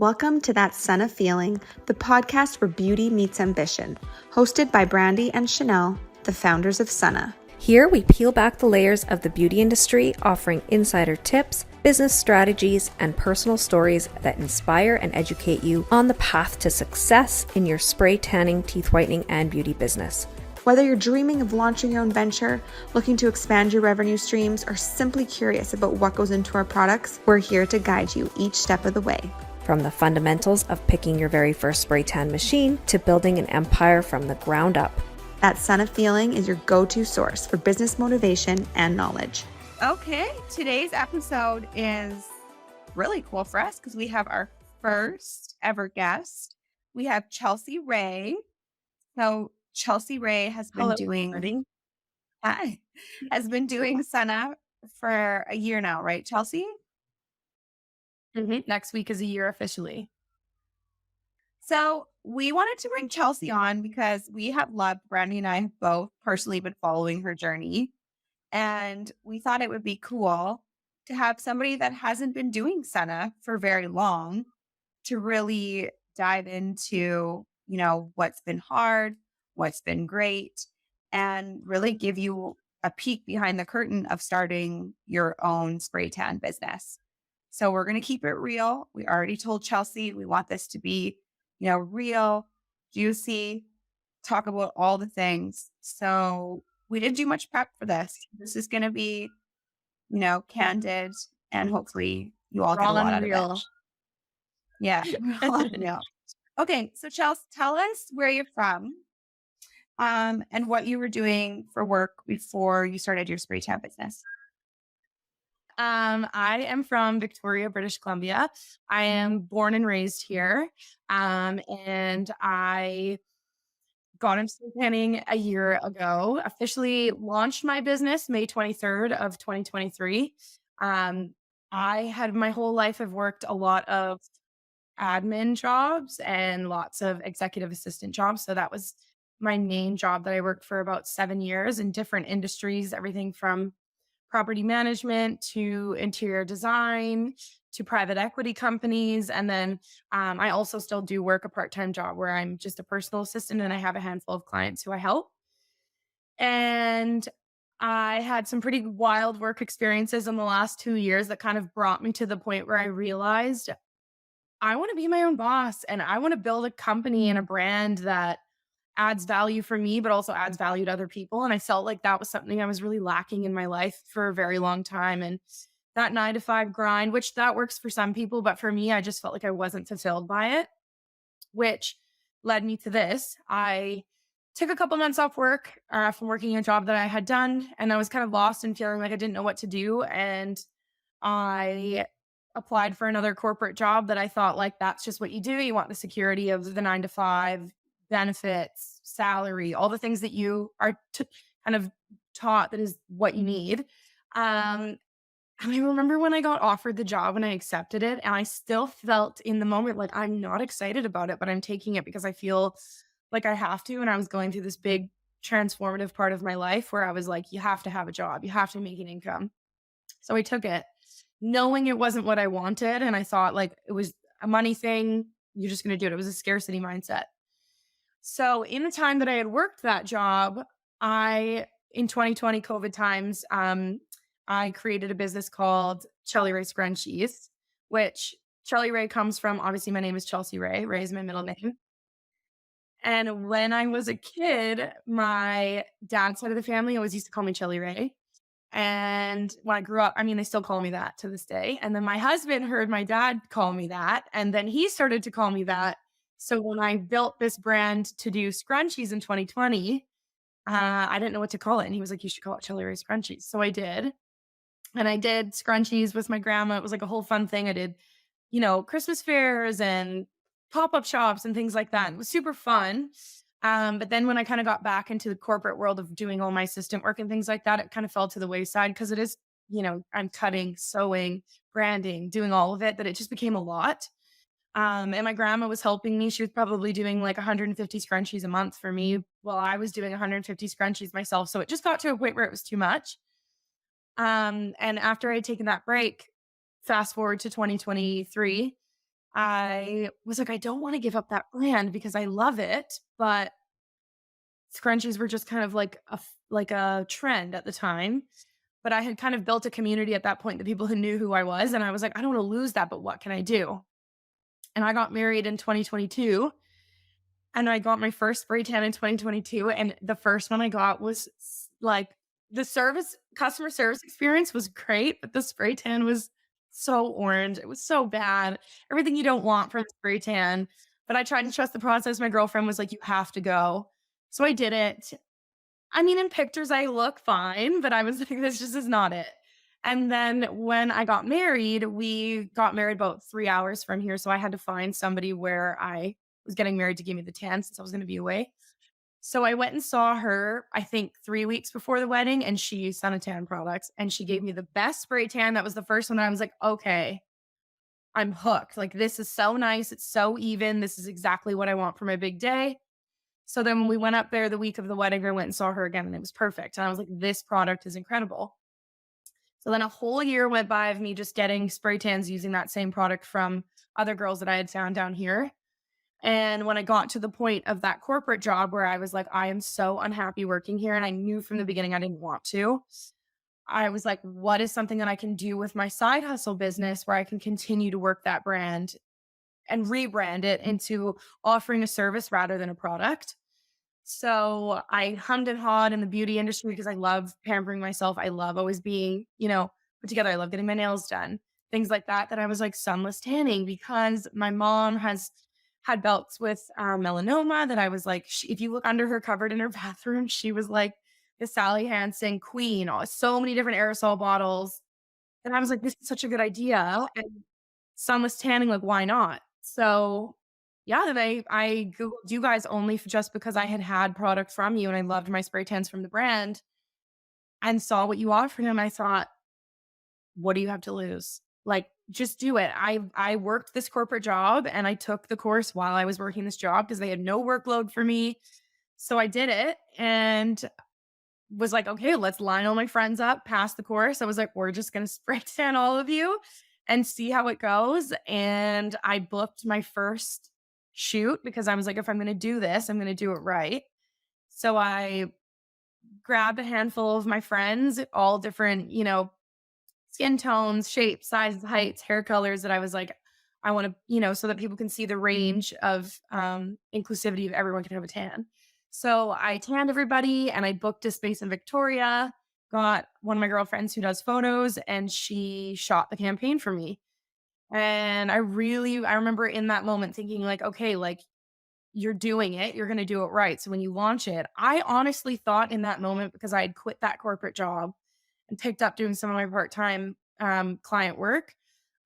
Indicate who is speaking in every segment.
Speaker 1: Welcome to That Sunna Feeling, the podcast where beauty meets ambition, hosted by Brandy and Chanel, the founders of Sunna.
Speaker 2: Here we peel back the layers of the beauty industry, offering insider tips, business strategies, and personal stories that inspire and educate you on the path to success in your spray tanning, teeth whitening, and beauty business.
Speaker 1: Whether you're dreaming of launching your own venture, looking to expand your revenue streams, or simply curious about what goes into our products, we're here to guide you each step of the way.
Speaker 2: From the fundamentals of picking your very first spray tan machine to building an empire from the ground up.
Speaker 1: That Sunna Feeling is your go-to source for business motivation and knowledge.
Speaker 3: Okay, today's episode is really cool for us because we have our first ever guest. We have Chelsea Rae. So Chelsea Rae has been doing Sunna for a year now, right, Chelsea?
Speaker 4: Next week is a year officially.
Speaker 3: So we wanted to bring Chelsea on because we have loved, Brandy and I have both personally been following her journey. And we thought it would be cool to have somebody that hasn't been doing Sunna for very long to really dive into, what's been hard, what's been great, and really give you a peek behind the curtain of starting your own spray tan business. So we're going to keep it real. We already told Chelsea we want this to be, real, juicy, talk about all the things. So we didn't do much prep for this. This is going to be, candid, and hopefully you all get a lot out of it. Yeah. Okay. So Chelsea, tell us where you're from, and what you were doing for work before you started your spray tan business.
Speaker 4: I am from Victoria, British Columbia. I am born and raised here. And I got into spray tanning a year ago, officially launched my business May 23rd of 2023. I had my whole life have worked a lot of admin jobs and lots of executive assistant jobs. So that was my main job that I worked for about 7 years in different industries, everything from property management to interior design to private equity companies. And then I also still do work a part-time job where I'm just a personal assistant and I have a handful of clients who I help. And I had some pretty wild work experiences in the last 2 years that kind of brought me to the point where I realized I want to be my own boss and I want to build a company and a brand that adds value for me, but also adds value to other people. And I felt like that was something I was really lacking in my life for a very long time. And that 9 to 5 grind, which that works for some people, but for me, I just felt like I wasn't fulfilled by it, which led me to this. I took a couple months off work from working a job that I had done, and I was kind of lost and feeling like I didn't know what to do. And I applied for another corporate job that I thought, like, that's just what you do. You want the security of the 9 to 5, benefits, salary, all the things that you are kind of taught that is what you need. And I remember when I got offered the job and I accepted it, and I still felt in the moment like I'm not excited about it, but I'm taking it because I feel like I have to. And I was going through this big transformative part of my life where I was like, you have to have a job, you have to make an income. So I took it, knowing it wasn't what I wanted. And I thought like it was a money thing. You're just going to do it. It was a scarcity mindset. So in the time that I had worked that job, in 2020 COVID times, I created a business called Chelsea Rae Scrunchies, which Chelsea Rae comes from, obviously my name is Chelsea Rae. Rae is my middle name. And when I was a kid, my dad's side of the family always used to call me Chelsea Rae. And when I grew up, they still call me that to this day. And then my husband heard my dad call me that. And then he started to call me that. So when I built this brand to do scrunchies in 2020, I didn't know what to call it. And he was like, you should call it Chelsea Rae Scrunchies. So I did. And I did scrunchies with my grandma. It was like a whole fun thing. I did, Christmas fairs and pop-up shops and things like that. It was super fun. But then when I kind of got back into the corporate world of doing all my assistant work and things like that, it kind of fell to the wayside because it is, I'm cutting, sewing, branding, doing all of it, that it just became a lot. And my grandma was helping me. She was probably doing like 150 scrunchies a month for me while I was doing 150 scrunchies myself. So it just got to a point where it was too much. And after I had taken that break, fast forward to 2023, I was like, I don't want to give up that brand because I love it, but scrunchies were just kind of like like a trend at the time. But I had kind of built a community at that point, the people who knew who I was, and I was like, I don't want to lose that, but what can I do? And I got married in 2022, and I got my first spray tan in 2022, and the first one I got was like the customer service experience was great, but the spray tan was so orange. It was so bad. Everything you don't want from a spray tan. But I tried to trust the process. My girlfriend was like, you have to go. So I did it. I mean, in pictures, I look fine, but I was like, this just is not it. And then when I got married, we got married about 3 hours from here. So I had to find somebody where I was getting married to give me the tan since I was going to be away. So I went and saw her, I think 3 weeks before the wedding, and she used SunnaTan products. And she gave me the best spray tan. That was the first one. I was like, okay, I'm hooked. Like, this is so nice. It's so even. This is exactly what I want for my big day. So then when we went up there the week of the wedding, I went and saw her again, and it was perfect. And I was like, this product is incredible. So then a whole year went by of me just getting spray tans using that same product from other girls that I had found down here. And when I got to the point of that corporate job where I was like, I am so unhappy working here, and I knew from the beginning I didn't want to, I was like, what is something that I can do with my side hustle business where I can continue to work that brand and rebrand it into offering a service rather than a product? So I hummed and hawed in the beauty industry because I love pampering myself. I love always being, put together. I love getting my nails done, things like that. That I was like sunless tanning because my mom has had belts with melanoma. That I was like, if you look under her cupboard in her bathroom, she was like the Sally Hansen queen, so many different aerosol bottles. And I was like, this is such a good idea. And sunless tanning, like, why not? So yeah, then I Googled you guys only just because I had product from you and I loved my spray tans from the brand and saw what you offered. And I thought, what do you have to lose? Like, just do it. I worked this corporate job and I took the course while I was working this job because they had no workload for me. So I did it and was like, okay, let's line all my friends up, pass the course. I was like, we're just going to spray tan all of you and see how it goes. And I booked my first shoot because I was like, if I'm going to do this, I'm going to do it right. So I grabbed a handful of my friends, all different, skin tones, shapes, sizes, heights, hair colors that I was like, I want to, so that people can see the range of inclusivity of everyone can have a tan. So I tanned everybody and I booked a space in Victoria, got one of my girlfriends who does photos, and she shot the campaign for me. And I remember in that moment thinking like, okay, like, you're doing it, you're going to do it right. So when you launch it, I honestly thought in that moment, because I had quit that corporate job and picked up doing some of my part-time client work,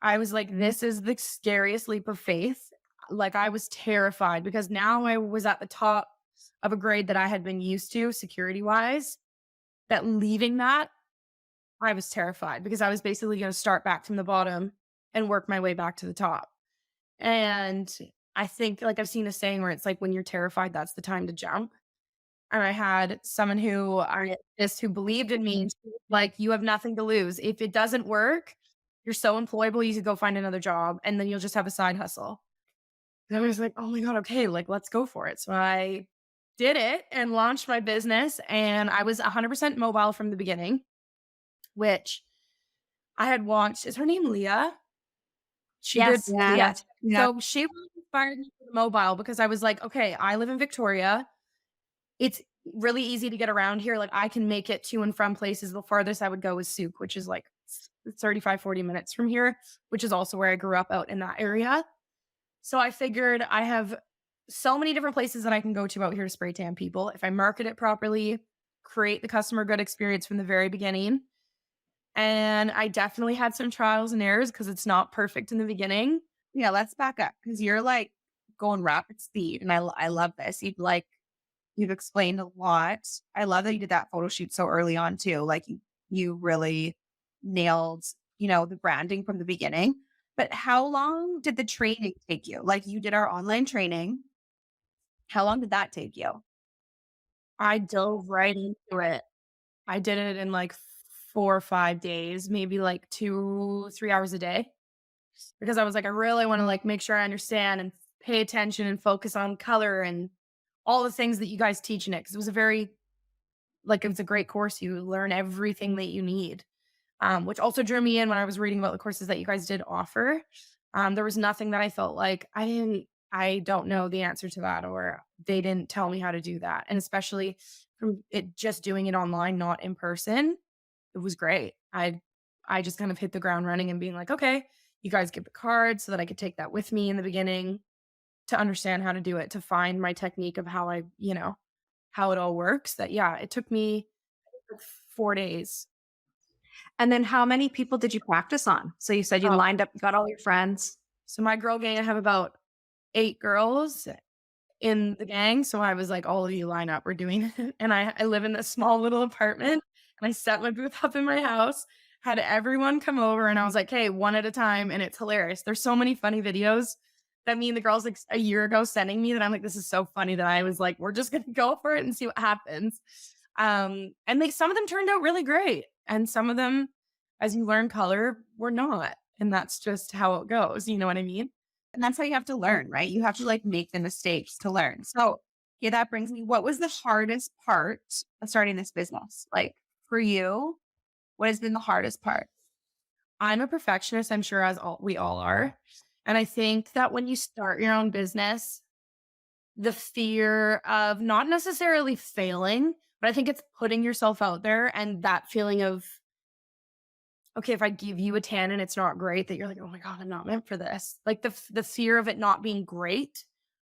Speaker 4: I was like, this is the scariest leap of faith. Like, I was terrified because now I was at the top of a grade that I had been used to security wise, that leaving that, I was terrified because I was basically going to start back from the bottom and work my way back to the top. And I think, like, I've seen a saying where it's like, when you're terrified, that's the time to jump. And I had someone who believed in me, and she was like, you have nothing to lose. If it doesn't work, you're so employable, you could go find another job and then you'll just have a side hustle. And I was like, oh my God, okay, like, let's go for it. So I did it and launched my business, and I was 100% mobile from the beginning, which I had watched. Is her name Leah? She did.
Speaker 3: Yes.
Speaker 4: Yeah.
Speaker 3: Yeah. Yeah.
Speaker 4: So she really inspired me for the mobile because I was like, okay, I live in Victoria. It's really easy to get around here. Like, I can make it to and from places. The farthest I would go is Souk, which is like 35, 40 minutes from here, which is also where I grew up, out in that area. So I figured I have so many different places that I can go to out here to spray tan people. If I market it properly, create the customer good experience from the very beginning. And I definitely had some trials and errors because it's not perfect in the beginning.
Speaker 3: Yeah. Let's back up because you're like going rapid speed. And I love this. You've explained a lot. I love that you did that photo shoot so early on too. Like, you really nailed, the branding from the beginning. But how long did the training take you? Like, you did our online training. How long did that take you?
Speaker 4: I dove right into it. I did it in like 4 or 5 days, maybe like 2, 3 hours a day. because I was like, I really want to like make sure I understand and pay attention and focus on color and all the things that you guys teach in it. Cause it was a very, like, it was a great course. You learn everything that you need, which also drew me in when I was reading about the courses that you guys did offer. There was nothing that I felt like I don't know the answer to that, or they didn't tell me how to do that. And especially from it just doing it online, not in person, it was great. I just kind of hit the ground running and being like, okay, you guys give the card so that I could take that with me in the beginning to understand how to do it, to find my technique of how how it all works. That, yeah, it took me like 4 days.
Speaker 2: And then how many people did you practice on? So you said you
Speaker 4: Oh,
Speaker 2: lined up, you got all your friends.
Speaker 4: so my girl gang, I have about 8 girls in the gang. So I was like, all of you line up, we're doing it. And I live in this small little apartment and I set my booth up in my house, had everyone come over and I was like, hey, one at a time. And it's hilarious. There's so many funny videos that me and the girls like a year ago sending me that I'm like, this is so funny that I was like, we're just going to go for it and see what happens. And some of them turned out really great. And some of them, as you learn color, were not. And that's just how it goes. You know what I mean?
Speaker 3: And that's how you have to learn, right? You have to like make the mistakes to learn. So yeah, that brings me, what was the hardest part of starting this business? Like for you, what has been the hardest part?
Speaker 4: I'm a perfectionist, I'm sure we all are. And I think that when you start your own business, the fear of not necessarily failing, but I think it's putting yourself out there and that feeling of, okay, if I give you a 10 and it's not great, that you're like, oh my God, I'm not meant for this. Like the fear of it not being great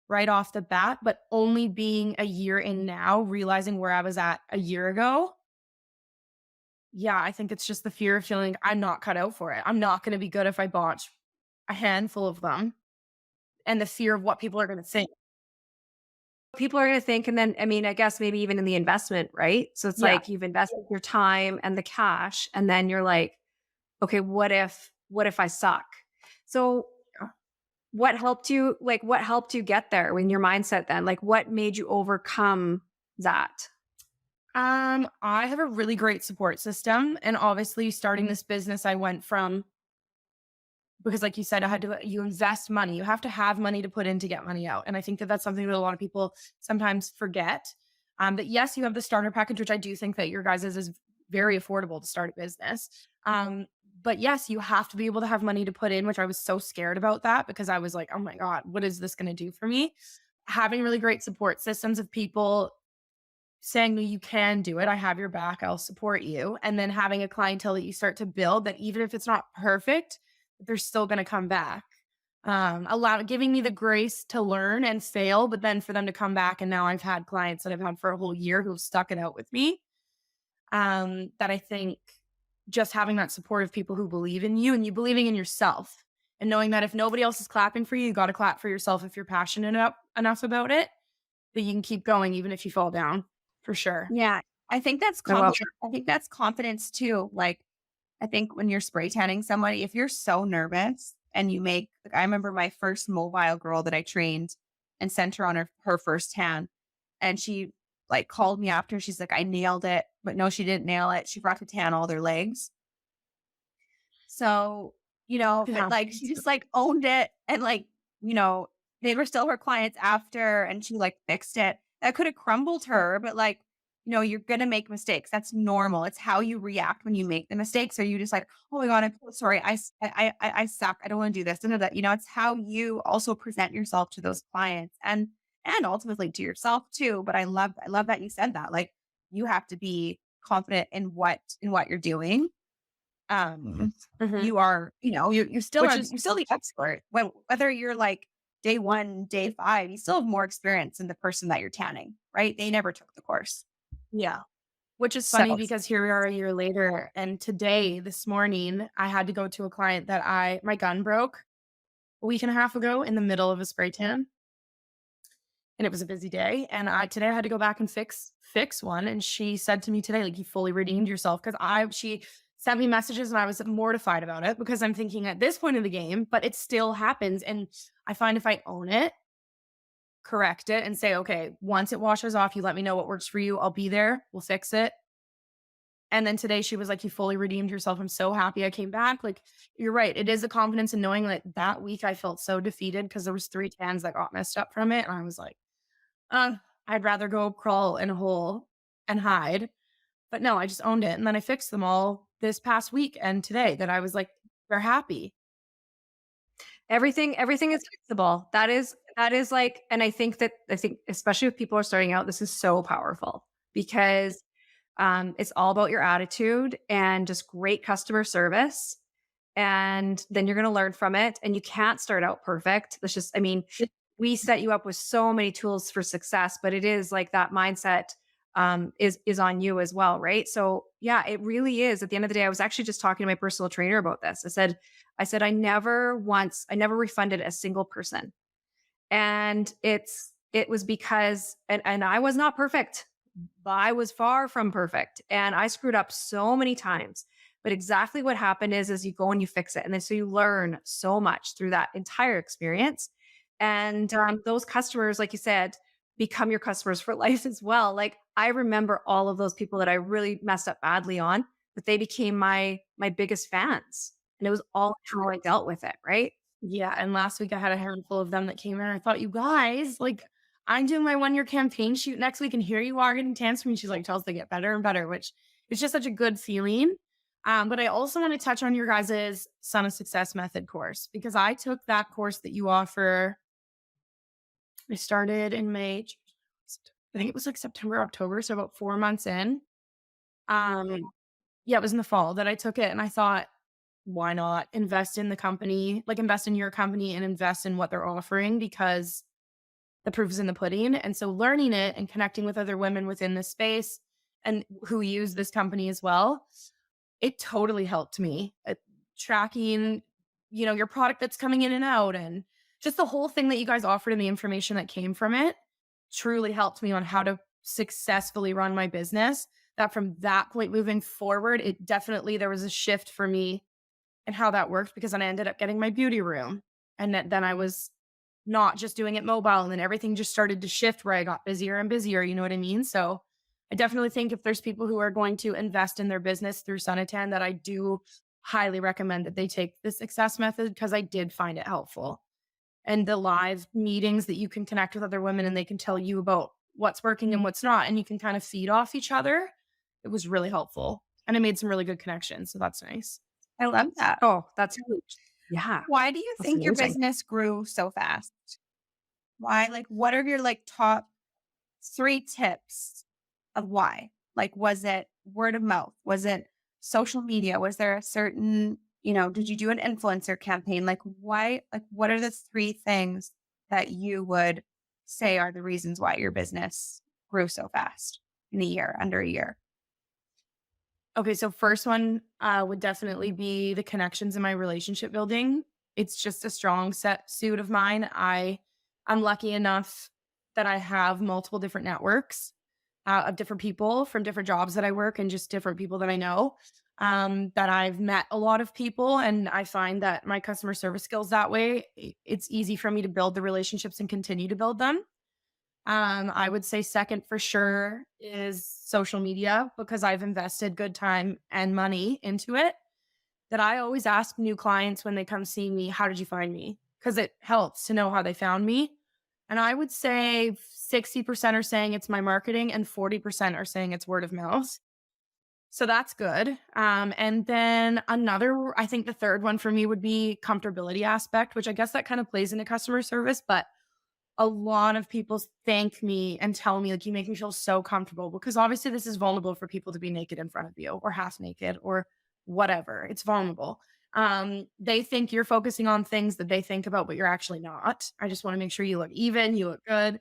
Speaker 4: right off the bat, but only being a year in now, realizing where I was at a year ago. Yeah, I think it's just the fear of feeling I'm not cut out for it. I'm not going to be good if I botch a handful of them, and the fear of what people are going to think.
Speaker 2: People are going to think, and then, I mean, I guess maybe even in the investment, right? So it's
Speaker 4: Yeah.
Speaker 2: like you've invested your time and the cash, and then you're like, okay, what if I suck? So what helped you get there in your mindset then? Like what made you overcome that?
Speaker 4: I have a really great support system. And obviously starting this business, I went from, because like you said, you invest money. You have to have money to put in to get money out. And I think that that's something that a lot of people sometimes forget. That yes, you have the starter package, which I do think that your guys' is very affordable to start a business. But yes, you have to be able to have money to put in, which I was so scared about that because I was like, oh my God, what is this going to do for me? Having really great support systems of people saying, no, you can do it. I have your back. I'll support you. And then having a clientele that you start to build that even if it's not perfect, they're still going to come back. Giving me the grace to learn and fail, but then for them to come back. And now I've had clients that I've had for a whole year who've stuck it out with me. That I think just having that support of people who believe in you and you believing in yourself and knowing that if nobody else is clapping for you, you got to clap for yourself if you're passionate enough about it, that you can keep going even if you fall down. For sure.
Speaker 3: Yeah. I think that's
Speaker 2: Oh, well.
Speaker 3: confidence. I think that's confidence too. Like, I think when you're spray tanning somebody, if you're so nervous and like, I remember my first mobile girl that I trained and sent her on her first tan. And she like called me after. She's like, I nailed it. But no, she didn't nail it. She forgot to tan all their legs. So, but like she just like owned it. And like, they were still her clients after and she like fixed it. That could have crumbled her, but like, you're going to make mistakes. That's normal. It's how you react when you make the mistakes. Are you just like, oh my God, I'm so sorry. I suck. I don't want to do this. And that, it's how you also present yourself to those clients and ultimately to yourself too. But I love that you said that. Like you have to be confident in what you're doing. You are, you're still the expert. Whether you're like day 1, day 5, you still have more experience than the person that you're tanning, right? They never took the course.
Speaker 4: Yeah. Which is funny because here we are a year later. And this morning, I had to go to a client that my gun broke a week and a half ago in the middle of a spray tan. And it was a busy day. And today I had to go back and fix one. And she said to me today, like, you fully redeemed yourself. She sent me messages and I was mortified about it because I'm thinking at this point of the game, but it still happens. And I find if I own it, correct it and say, okay, once it washes off, you let me know what works for you. I'll be there. We'll fix it. And then today she was like, you fully redeemed yourself. I'm so happy I came back. Like, you're right. It is the confidence in knowing like that week I felt so defeated because there was 3 tans that got messed up from it. And I was like, uh, I'd rather go crawl in a hole and hide. But no, I just owned it. And then I fixed them all this past week and today that I was like, they're happy.
Speaker 2: Everything is fixable. That is like, and I think especially if people are starting out, this is so powerful because it's all about your attitude and just great customer service. And then you're going to learn from it. And you can't start out perfect. Let's just, I mean, we set you up with so many tools for success, but it is like that mindset is on you as well, right? So yeah, it really is. At the end of the day, I was actually just talking to my personal trainer about this. I said, I never refunded a single person. And it was because, and I was not perfect. I was far from perfect. And I screwed up so many times. But exactly what happened is you go and you fix it. And then so you learn so much through that entire experience. And those customers, like you said, become your customers for life as well. Like I remember all of those people that I really messed up badly on, but they became my biggest fans. And it was all how I dealt with it, right?
Speaker 4: Yeah. And last week I had a handful of them that came in. I thought, you guys, like, I'm doing my 1-year campaign shoot next week, and here you are getting tans from me. She's like, tells they get better and better, which is just such a good feeling. But I also want to touch on your guys' Son of Success Method course, because I took that course that you offer. I started in May. I think it was like September, October. So about 4 months in. Yeah, it was in the fall that I took it. And I thought, why not invest in the company, like invest in your company and invest in what they're offering, because the proof is in the pudding. And so learning it and connecting with other women within this space and who use this company as well, it totally helped me at tracking, your product that's coming in and out, and just the whole thing that you guys offered and the information that came from it truly helped me on how to successfully run my business. That from that point moving forward, there was a shift for me and how that worked, because then I ended up getting my beauty room. And then I was not just doing it mobile, and then everything just started to shift where I got busier and busier. You know what I mean? So I definitely think if there's people who are going to invest in their business through SunnaTan, that I do highly recommend that they take the success method, because I did find it helpful. And the live meetings that you can connect with other women and they can tell you about what's working and what's not, and you can kind of feed off each other. It was really helpful. And I made some really good connections. So that's nice.
Speaker 3: I love that.
Speaker 2: Oh, that's huge. Yeah.
Speaker 3: Why do you
Speaker 2: That's
Speaker 3: think your
Speaker 2: amazing.
Speaker 3: business grew so fast? Why? Like, what are your top 3 tips of why? Like, was it word of mouth? Was it social media? Was there a certain, did you do an influencer campaign? Like, why? Like, what are the 3 things that you would say are the reasons why your business grew so fast in under a year?
Speaker 4: Okay, so first one would definitely be the connections in my relationship building. It's just a strong suit of mine. I'm lucky enough that I have multiple different networks of different people from different jobs that I work, and just different people that I know, that I've met a lot of people. And I find that my customer service skills that way, it's easy for me to build the relationships and continue to build them. I would say second for sure is social media, because I've invested good time and money into it. That I always ask new clients when they come see me, how did you find me? Because it helps to know how they found me. And I would say 60% are saying it's my marketing and 40% are saying it's word of mouth. So that's good. And then I think the third one for me would be comfortability aspect, which I guess that kind of plays into customer service, but a lot of people thank me and tell me, like, you make me feel so comfortable, because obviously this is vulnerable for people to be naked in front of you or half naked or whatever. It's vulnerable. They think you're focusing on things that they think about, but you're actually not. I just want to make sure you look even, you look good.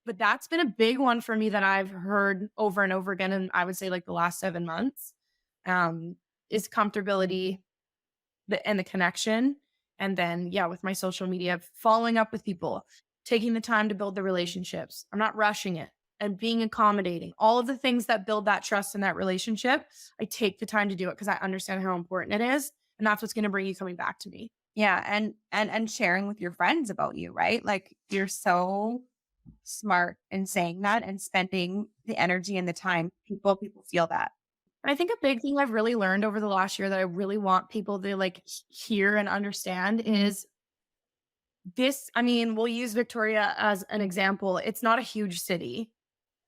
Speaker 4: But that's been a big one for me that I've heard over and over again. And I would say like the last 7 months, is comfortability and the connection. And then, yeah, with my social media, following up with people, taking the time to build the relationships. I'm not rushing it, and being accommodating, all of the things that build that trust in that relationship. I take the time to do it because I understand how important it is. And that's what's going to bring you coming back to me.
Speaker 3: Yeah. And sharing with your friends about you, right? Like, you're so smart in saying that and spending the energy and the time. People feel that.
Speaker 4: And I think a big thing I've really learned over the last year that I really want people to like hear and understand is this. I mean, we'll use Victoria as an example. It's not a huge city.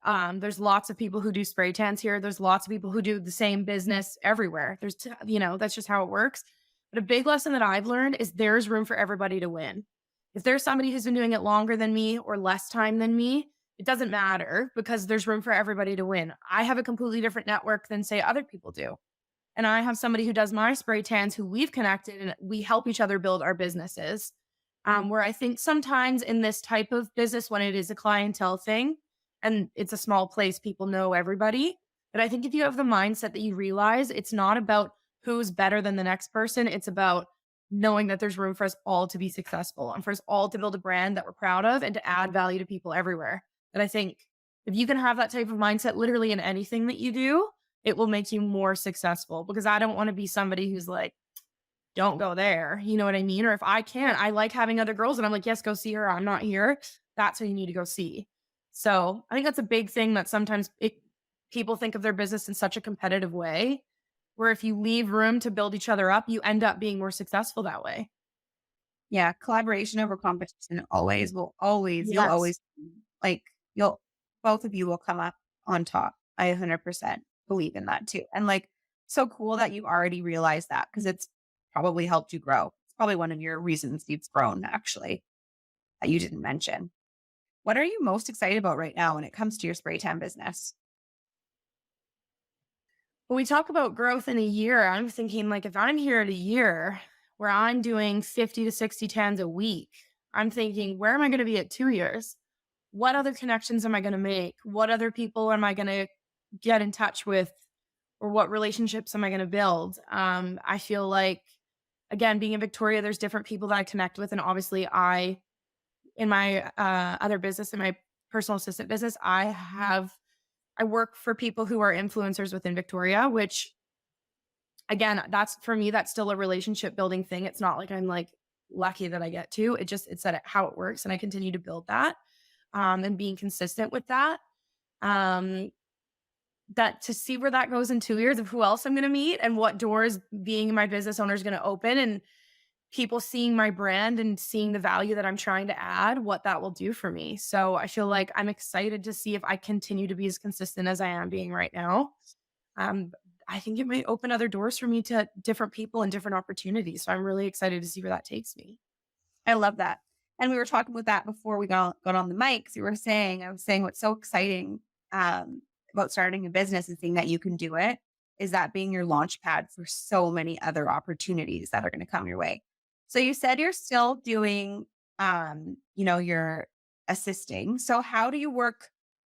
Speaker 4: There's lots of people who do spray tans here. There's lots of people who do the same business everywhere. That's just how it works. But a big lesson that I've learned is there's room for everybody to win. If there's somebody who's been doing it longer than me or less time than me, it doesn't matter because there's room for everybody to win. I have a completely different network than, say, other people do. And I have somebody who does my spray tans who we've connected and we help each other build our businesses. Where I think sometimes in this type of business, when it is a clientele thing and it's a small place, people know everybody. But I think if you have the mindset that you realize it's not about who's better than the next person, it's about knowing that there's room for us all to be successful and for us all to build a brand that we're proud of and to add value to people everywhere. And I think if you can have that type of mindset literally in anything that you do, it will make you more successful because I don't want to be somebody who's like, don't go there. You know what I mean? Or if I can't, I like having other girls and I'm like, yes, go see her. I'm not here. That's who you need to go see. So I think that's a big thing that sometimes people think of their business in such a competitive way, where if you leave room to build each other up, you end up being more successful that way.
Speaker 3: Yeah, collaboration over competition always will always, you'll
Speaker 4: Yes.
Speaker 3: always like you'll both of you will come up on top. I 100% believe in that too. And like so cool that you already realized that because it's probably helped you grow. It's probably one of your reasons you've grown actually that you didn't mention. What are you most excited about right now when it comes to your spray tan business?
Speaker 4: When we talk about growth in a year, I'm thinking like if I'm here at a year where I'm doing 50 to 60 tans a week, I'm thinking, where am I going to be at 2 years? What other connections am I going to make? What other people am I going to get in touch with? Or what relationships am I going to build? I feel like, again, being in Victoria, there's different people that I connect with. And obviously in my other business, in my personal assistant business, I work for people who are influencers within Victoria, which again, that's for me, that's still a relationship building thing. It's not like I'm like lucky that I get to. It's that how it works. And I continue to build that and being consistent with that. That to see where that goes in 2 years of who else I'm going to meet and what doors being my business owner is going to open and people seeing my brand and seeing the value that I'm trying to add, what that will do for me. So I feel like I'm excited to see if I continue to be as consistent as I am being right now. Um, I think it might open other doors for me to different people and different opportunities. So I'm really excited to see where that takes me.
Speaker 3: I love that. And we were talking about that before we got on the mics. I was saying what's so exciting about starting a business and seeing that you can do it is that being your launch pad for so many other opportunities that are going to come your way. So you said you're still doing, you're assisting. So how do you work?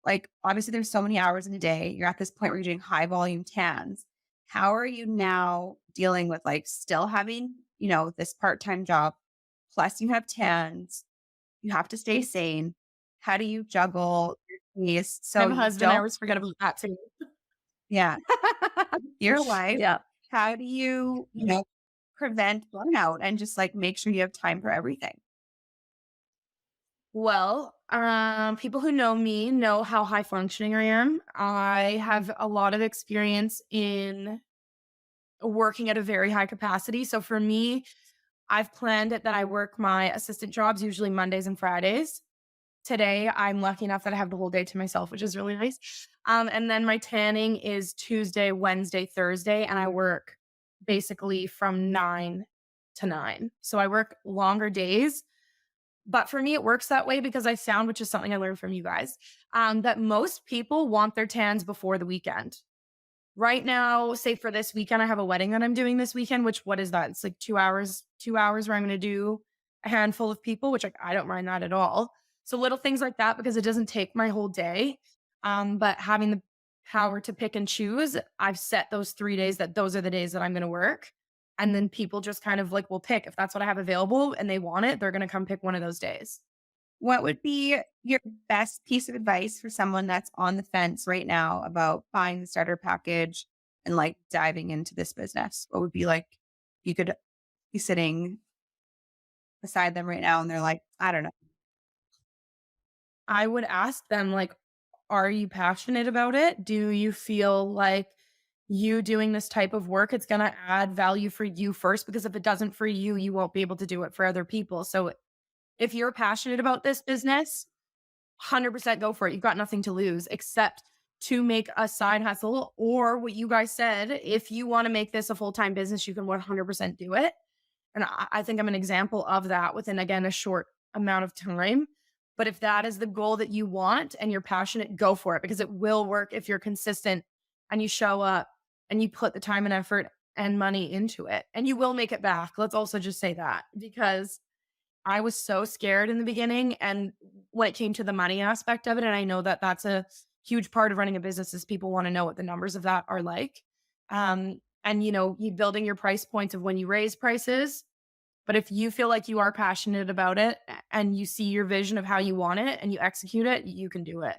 Speaker 3: Like, obviously there's so many hours in a day. You're at this point where you're doing high volume tans. How are you now dealing with like still having, this part-time job? Plus you have tans, you have to stay sane. How do you juggle your pace
Speaker 4: I
Speaker 3: so
Speaker 4: have a
Speaker 3: you
Speaker 4: husband. I
Speaker 3: don't
Speaker 4: always forget about that too.
Speaker 3: yeah, your life?
Speaker 4: Yeah.
Speaker 3: How do you, prevent burnout and just like make sure you have time for everything?
Speaker 4: Well, people who know me know how high functioning I am. I have a lot of experience in working at a very high capacity. So for me, I've planned it that I work my assistant jobs usually Mondays and Fridays. Today, I'm lucky enough that I have the whole day to myself, which is really nice. And then my tanning is Tuesday, Wednesday, Thursday, and I work basically from 9 to 9. So I work longer days. But for me, it works that way because I found, which is something I learned from you guys, that most people want their tans before the weekend. Right now, say for this weekend, I have a wedding that I'm doing this weekend, which what is that? It's like 2 hours where I'm going to do a handful of people, which I don't mind that at all. So little things like that, because it doesn't take my whole day. But having the power to pick and choose, I've set those 3 days that those are the days that I'm going to work. And then people just kind of like will pick if that's what I have available and they want it, they're going to come pick one of those days.
Speaker 3: What would be your best piece of advice for someone that's on the fence right now about buying the starter package and like diving into this business? What would be like, you could be sitting beside them right now and they're like, I don't know.
Speaker 4: I would ask them like, are you passionate about it? Do you feel like you doing this type of work, it's going to add value for you first, because if it doesn't for you, you won't be able to do it for other people. So if you're passionate about this business, 100% go for it. You've got nothing to lose except to make a side hustle, or what you guys said, if you want to make this a full-time business, you can 100% do it. And I think I'm an example of that within, again, a short amount of time. But if that is the goal that you want and you're passionate, go for it, because it will work if you're consistent and you show up and you put the time and effort and money into it, and you will make it back. Let's also just say that, because I was so scared in the beginning. And when it came to the money aspect of it, and I know that that's a huge part of running a business, is people want to know what the numbers of that are like. And you building your price points of when you raise prices. But if you feel like you are passionate about it and you see your vision of how you want it and you execute it, you can do it.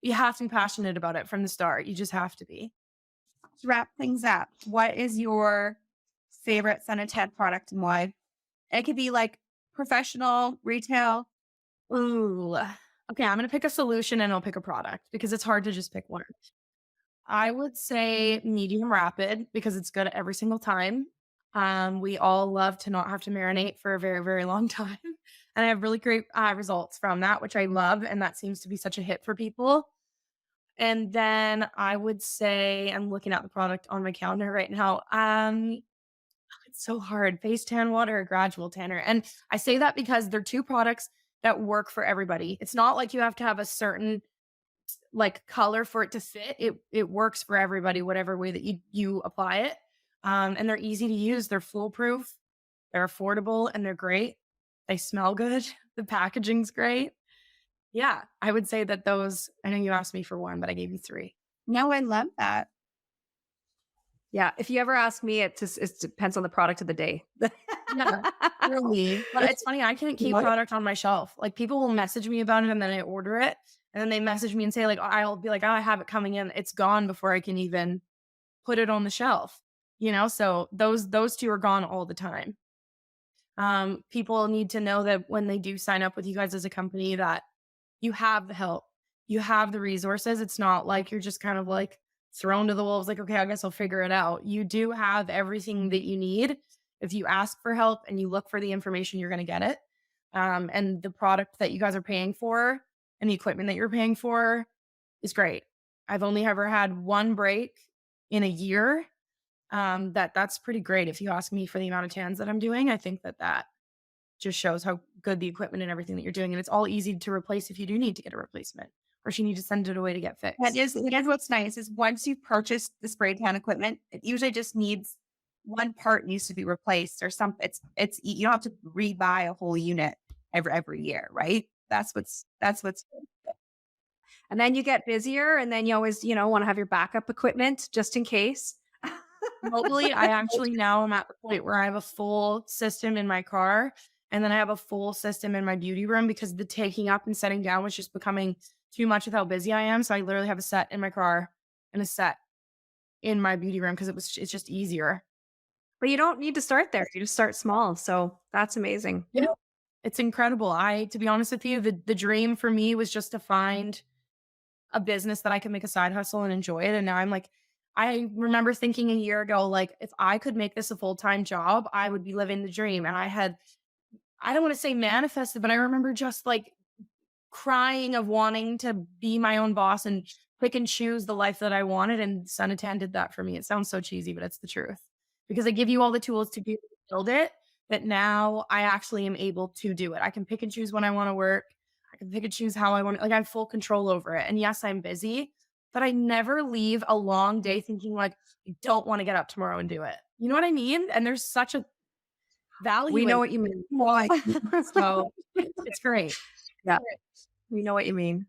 Speaker 4: You have to be passionate about it from the start. You just have to be.
Speaker 3: To wrap things up, what is your favorite SunnaTan product and why? It could be like professional, retail.
Speaker 4: Ooh. Okay, I'm going to pick a solution and I'll pick a product, because it's hard to just pick one. I would say medium rapid, because it's good every single time. We all love to not have to marinate for a very, very long time. And I have really great results from that, which I love. And that seems to be such a hit for people. And then I would say, I'm looking at the product on my calendar right now. It's so hard. Face tan water or gradual tanner. And I say that because they're two products that work for everybody. It's not like you have to have a certain like color for it to fit. It works for everybody, whatever way that you apply it. And they're easy to use. They're foolproof. They're affordable, and they're great. They smell good. The packaging's great. Yeah, I would say that those. I know you asked me for one, but I gave you three.
Speaker 3: No, I love that.
Speaker 2: Yeah. If you ever ask me, it depends on the product of the day.
Speaker 4: Yeah, really. But it's funny, I can't keep product on my shelf. Like, people will message me about it and then I order it. And then they message me and say, like, I'll be like, oh, I have it coming in. It's gone before I can even put it on the shelf. So those two are gone all the time. People need to know that when they do sign up with you guys as a company, that you have the help, you have the resources. It's not like you're just kind of like thrown to the wolves, like, okay, I guess I'll figure it out. You do have everything that you need. If you ask for help and you look for the information, you're going to get it. And the product that you guys are paying for and the equipment that you're paying for is great. I've only ever had one break in a year. That's pretty great. If you ask me for the amount of tans that I'm doing, I think that just shows how good the equipment and everything that you're doing. And it's all easy to replace if you do need to get a replacement, or if you need to send it away to get fixed.
Speaker 3: It is what's nice is once you've purchased the spray tan equipment, it usually just needs one part needs to be replaced or something. It's you don't have to rebuy a whole unit every year, right? That's what's
Speaker 2: And then you get busier, and then you always, want to have your backup equipment just in case.
Speaker 4: Mobily, I actually now am at the point where I have a full system in my car, and then I have a full system in my beauty room, because the taking up and setting down was just becoming too much with how busy I am. So I literally have a set in my car and a set in my beauty room, because it's just easier.
Speaker 2: But you don't need to start there. You just start small. So that's amazing.
Speaker 4: Yeah. It's incredible. To be honest with you, the dream for me was just to find a business that I could make a side hustle and enjoy it. And now I'm like, I remember thinking a year ago, like, if I could make this a full-time job, I would be living the dream. And I don't want to say manifested, but I remember just like crying of wanting to be my own boss and pick and choose the life that I wanted. And SunnaTan did that for me. It sounds so cheesy, but it's the truth, because I give you all the tools to be able to build it. That now I actually am able to do it. I can pick and choose when I want to work. I can pick and choose how I want to, like, I have full control over it. And yes, I'm busy, but I never leave a long day thinking like, I don't want to get up tomorrow and do it. You know what I mean? And there's such a value.
Speaker 2: We know what you mean.
Speaker 4: So it's great.
Speaker 2: Yeah. We know what you mean.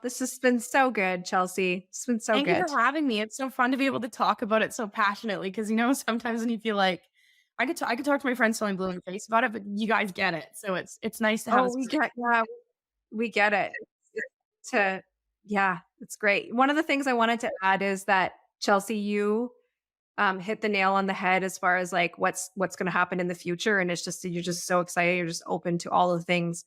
Speaker 2: This has been so good, Chelsea. It's been so
Speaker 4: Thank
Speaker 2: good.
Speaker 4: you for having me. It's so fun to be able to talk about it so passionately, because sometimes when you feel like I could talk to my friends till I'm blue in the face about it, but you guys get it. So it's nice to have.
Speaker 2: We get it. It's great. One of the things I wanted to add is that, Chelsea, you hit the nail on the head as far as like what's going to happen in the future, and it's just you're just so excited. You're just open to all of the things.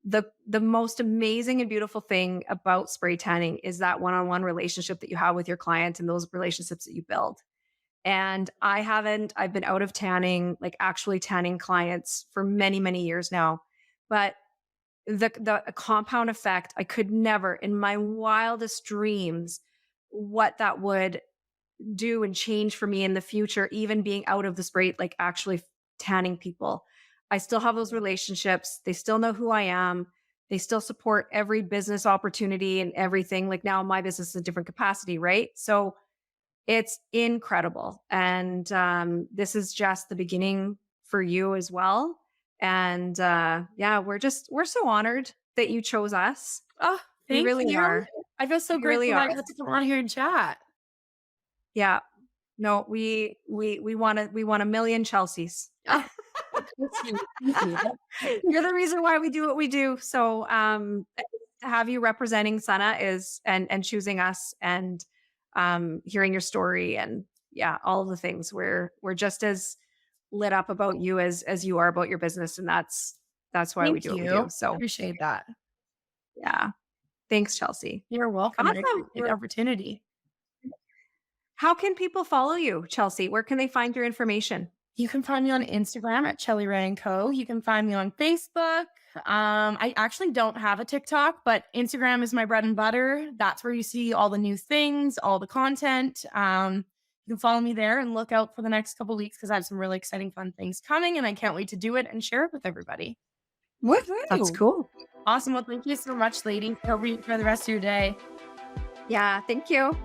Speaker 2: the most amazing and beautiful thing about spray tanning is that one-on-one relationship that you have with your client and those relationships that you build. And I've been out of tanning, like actually tanning clients for many, many years now. But the compound effect, I could never in my wildest dreams what that would do and change for me in the future, even being out of the spray, like actually tanning people. I still have those relationships. They still know who I am. They still support every business opportunity and everything. Like now my business is a different capacity, right? So it's incredible. And this is just the beginning for you as well. And yeah, we're so honored that you chose us.
Speaker 4: Oh,
Speaker 2: We
Speaker 4: thank
Speaker 2: really
Speaker 4: you.
Speaker 2: are.
Speaker 4: I feel so
Speaker 2: We
Speaker 4: grateful
Speaker 2: really
Speaker 4: that
Speaker 2: are.
Speaker 4: I got to come on here and chat.
Speaker 2: Yeah. No, we want a million Chelseas.
Speaker 4: Oh, that's sweet. Thank you.
Speaker 2: You're the reason why we do what we do. So to have you representing Sunna is and choosing us and hearing your story and yeah, all of the things. We're just as lit up about you as you are about your business. And that's why we
Speaker 4: Thank
Speaker 2: do what we
Speaker 4: you.
Speaker 2: do. So
Speaker 4: Appreciate that.
Speaker 2: yeah. Thanks, Chelsea.
Speaker 4: You're welcome. I
Speaker 2: Awesome.
Speaker 4: appreciate the opportunity.
Speaker 2: How can people follow you, Chelsea? Where can they find your information?
Speaker 4: You can find me on Instagram at Chelsea Rae & Co. You can find me on Facebook. I actually don't have a TikTok, but Instagram is my bread and butter. That's where you see all the new things, all the content. You can follow me there and look out for the next couple weeks because I have some really exciting, fun things coming, and I can't wait to do it and share it with everybody.
Speaker 2: That's cool.
Speaker 4: Awesome. Well, thank you so much, lady. I hope you enjoy the rest of your day.
Speaker 2: Yeah, thank you.